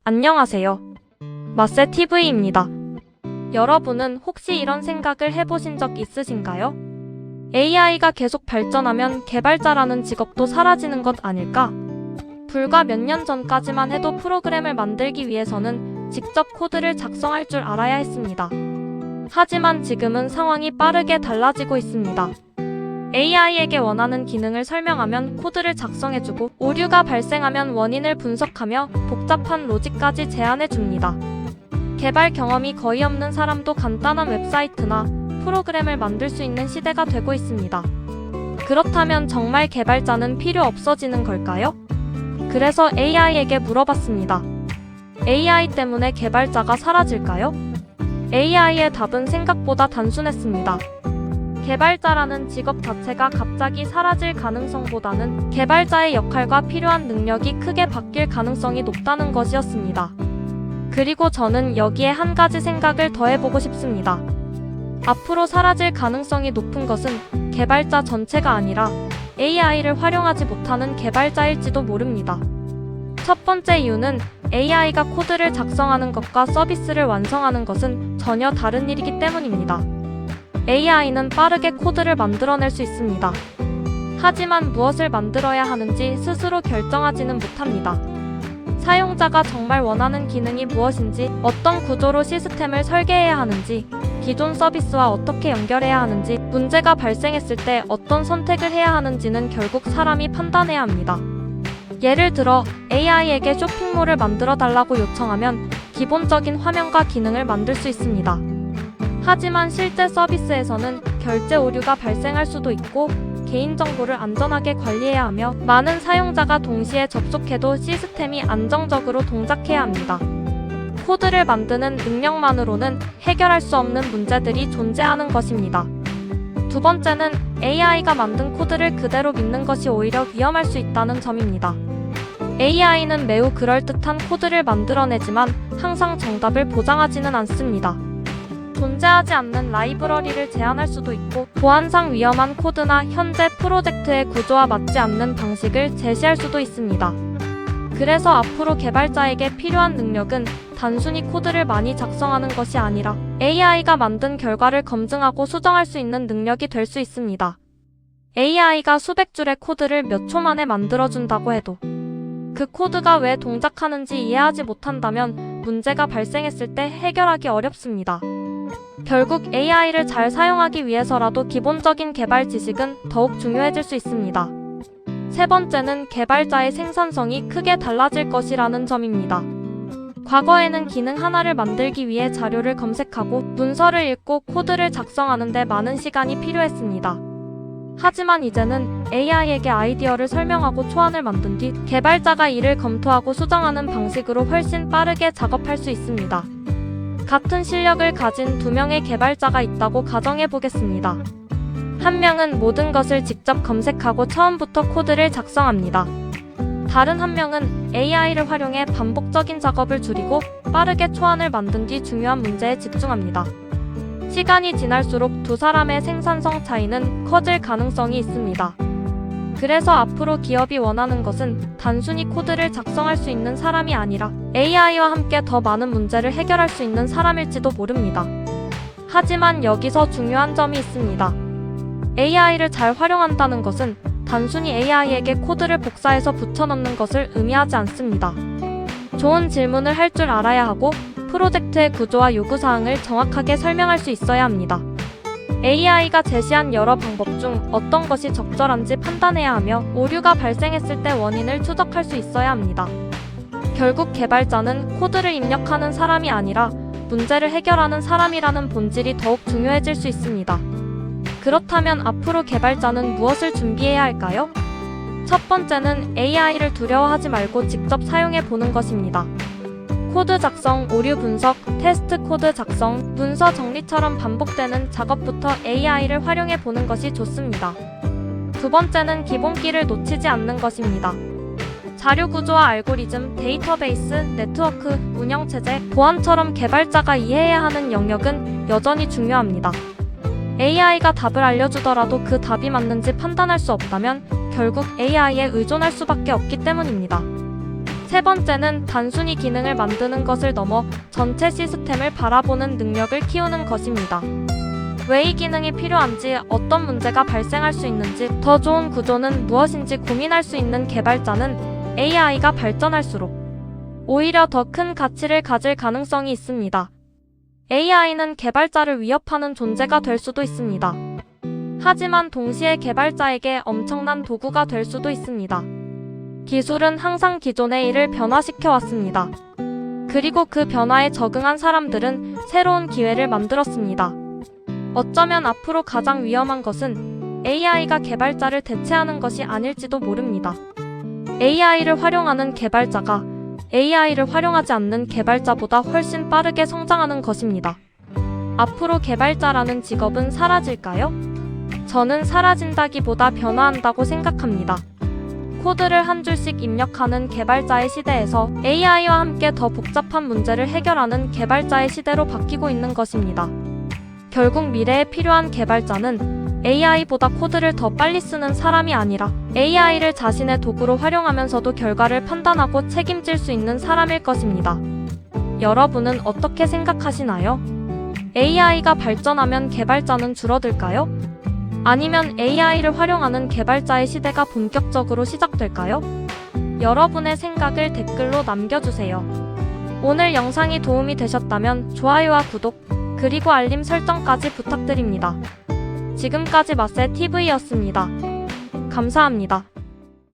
안녕하세요. 마세TV입니다. 여러분은 혹시 이런 생각을 해보신 적 있으신가요? AI가 계속 발전하면 개발자라는 직업도 사라지는 것 아닐까? 불과 몇 년 전까지만 해도 프로그램을 만들기 위해서는 직접 코드를 작성할 줄 알아야 했습니다. 하지만 지금은 상황이 빠르게 달라지고 있습니다. AI에게 원하는 기능을 설명하면 코드를 작성해주고 오류가 발생하면 원인을 분석하며 복잡한 로직까지 제안해줍니다. 개발 경험이 거의 없는 사람도 간단한 웹사이트나 프로그램을 만들 수 있는 시대가 되고 있습니다. 그렇다면 정말 개발자는 필요 없어지는 걸까요? 그래서 AI에게 물어봤습니다. AI 때문에 개발자가 사라질까요? AI의 답은 생각보다 단순했습니다. 개발자라는 직업 자체가 갑자기 사라질 가능성보다는 개발자의 역할과 필요한 능력이 크게 바뀔 가능성이 높다는 것이었습니다. 그리고 저는 여기에 한 가지 생각을 더해보고 싶습니다. 앞으로 사라질 가능성이 높은 것은 개발자 전체가 아니라 AI를 활용하지 못하는 개발자일지도 모릅니다. 첫 번째 이유는 AI가 코드를 작성하는 것과 서비스를 완성하는 것은 전혀 다른 일이기 때문입니다. AI는 빠르게 코드를 만들어낼 수 있습니다. 하지만 무엇을 만들어야 하는지 스스로 결정하지는 못합니다. 사용자가 정말 원하는 기능이 무엇인지, 어떤 구조로 시스템을 설계해야 하는지, 기존 서비스와 어떻게 연결해야 하는지, 문제가 발생했을 때 어떤 선택을 해야 하는지는 결국 사람이 판단해야 합니다. 예를 들어 AI에게 쇼핑몰을 만들어 달라고 요청하면 기본적인 화면과 기능을 만들 수 있습니다. 하지만 실제 서비스에서는 결제 오류가 발생할 수도 있고 개인정보를 안전하게 관리해야 하며 많은 사용자가 동시에 접속해도 시스템이 안정적으로 동작해야 합니다. 코드를 만드는 능력만으로는 해결할 수 없는 문제들이 존재하는 것입니다. 두 번째는 AI가 만든 코드를 그대로 믿는 것이 오히려 위험할 수 있다는 점입니다. AI는 매우 그럴듯한 코드를 만들어내지만 항상 정답을 보장하지는 않습니다. 존재하지 않는 라이브러리를 제안할 수도 있고 보안상 위험한 코드나 현재 프로젝트의 구조와 맞지 않는 방식을 제시할 수도 있습니다. 그래서 앞으로 개발자에게 필요한 능력은 단순히 코드를 많이 작성하는 것이 아니라 AI가 만든 결과를 검증하고 수정할 수 있는 능력이 될 수 있습니다. AI가 수백 줄의 코드를 몇 초 만에 만들어준다고 해도 그 코드가 왜 동작하는지 이해하지 못한다면 문제가 발생했을 때 해결하기 어렵습니다. 결국 AI를 잘 사용하기 위해서라도 기본적인 개발 지식은 더욱 중요해질 수 있습니다. 세 번째는 개발자의 생산성이 크게 달라질 것이라는 점입니다. 과거에는 기능 하나를 만들기 위해 자료를 검색하고 문서를 읽고 코드를 작성하는 데 많은 시간이 필요했습니다. 하지만 이제는 AI에게 아이디어를 설명하고 초안을 만든 뒤 개발자가 이를 검토하고 수정하는 방식으로 훨씬 빠르게 작업할 수 있습니다. 같은 실력을 가진 두 명의 개발자가 있다고 가정해 보겠습니다. 한 명은 모든 것을 직접 검색하고 처음부터 코드를 작성합니다. 다른 한 명은 AI를 활용해 반복적인 작업을 줄이고 빠르게 초안을 만든 뒤 중요한 문제에 집중합니다. 시간이 지날수록 두 사람의 생산성 차이는 커질 가능성이 있습니다. 그래서 앞으로 기업이 원하는 것은 단순히 코드를 작성할 수 있는 사람이 아니라 AI와 함께 더 많은 문제를 해결할 수 있는 사람일지도 모릅니다. 하지만 여기서 중요한 점이 있습니다. AI를 잘 활용한다는 것은 단순히 AI에게 코드를 복사해서 붙여넣는 것을 의미하지 않습니다. 좋은 질문을 할 줄 알아야 하고 프로젝트의 구조와 요구사항을 정확하게 설명할 수 있어야 합니다. AI가 제시한 여러 방법 중 어떤 것이 적절한지 판단해야 하며 오류가 발생했을 때 원인을 추적할 수 있어야 합니다. 결국 개발자는 코드를 입력하는 사람이 아니라 문제를 해결하는 사람이라는 본질이 더욱 중요해질 수 있습니다. 그렇다면 앞으로 개발자는 무엇을 준비해야 할까요? 첫 번째는 AI를 두려워하지 말고 직접 사용해 보는 것입니다. 코드 작성, 오류 분석, 테스트 코드 작성, 문서 정리처럼 반복되는 작업부터 AI를 활용해 보는 것이 좋습니다. 두 번째는 기본기를 놓치지 않는 것입니다. 자료 구조와 알고리즘, 데이터베이스, 네트워크, 운영체제, 보안처럼 개발자가 이해해야 하는 영역은 여전히 중요합니다. AI가 답을 알려주더라도 그 답이 맞는지 판단할 수 없다면 결국 AI에 의존할 수밖에 없기 때문입니다. 세 번째는 단순히 기능을 만드는 것을 넘어 전체 시스템을 바라보는 능력을 키우는 것입니다. 왜 이 기능이 필요한지, 어떤 문제가 발생할 수 있는지, 더 좋은 구조는 무엇인지 고민할 수 있는 개발자는 AI가 발전할수록 오히려 더 큰 가치를 가질 가능성이 있습니다. AI는 개발자를 위협하는 존재가 될 수도 있습니다. 하지만 동시에 개발자에게 엄청난 도구가 될 수도 있습니다. 기술은 항상 기존의 일을 변화시켜 왔습니다. 그리고 그 변화에 적응한 사람들은 새로운 기회를 만들었습니다. 어쩌면 앞으로 가장 위험한 것은 AI가 개발자를 대체하는 것이 아닐지도 모릅니다. AI를 활용하는 개발자가 AI를 활용하지 않는 개발자보다 훨씬 빠르게 성장하는 것입니다. 앞으로 개발자라는 직업은 사라질까요? 저는 사라진다기보다 변화한다고 생각합니다. 코드를 한 줄씩 입력하는 개발자의 시대에서 AI와 함께 더 복잡한 문제를 해결하는 개발자의 시대로 바뀌고 있는 것입니다. 결국 미래에 필요한 개발자는 AI보다 코드를 더 빨리 쓰는 사람이 아니라 AI를 자신의 도구로 활용하면서도 결과를 판단하고 책임질 수 있는 사람일 것입니다. 여러분은 어떻게 생각하시나요? AI가 발전하면 개발자는 줄어들까요? 아니면 AI를 활용하는 개발자의 시대가 본격적으로 시작될까요? 여러분의 생각을 댓글로 남겨주세요. 오늘 영상이 도움이 되셨다면 좋아요와 구독, 그리고 알림 설정까지 부탁드립니다. 지금까지 마세TV였습니다. 감사합니다.